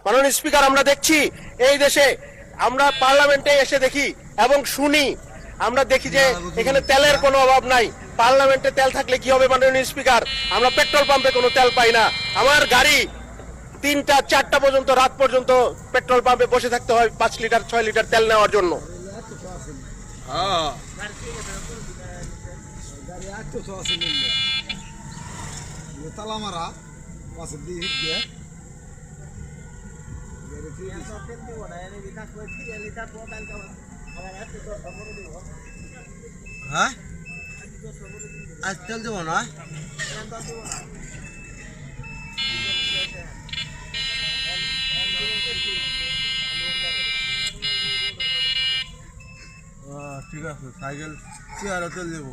মাননীয় স্পিকার, আমরা দেখছি এই দেশে, আমরা পার্লামেন্টে এসে দেখি এবং শুনি, আমরা দেখি যে এখানে তেলের কোনো অভাব নাই। পার্লামেন্টে তেল থাকলে কি হবে মাননীয় স্পিকার? আমরা পেট্রোল পাম্পে কোনো তেল পাই না। আমার গাড়ি 3টা 4টা পর্যন্ত, রাত পর্যন্ত পেট্রোল পাম্পে বসে থাকতে হয় 5 লিটার 6 লিটার তেল নেওয়ার জন্য। তালামারা পাশের দিয়ে হিট দিয়ে হ্যাঁ আজ তেল দেবো না ঠিক আছে সাইকেল চেয়ারে তেল দেবো।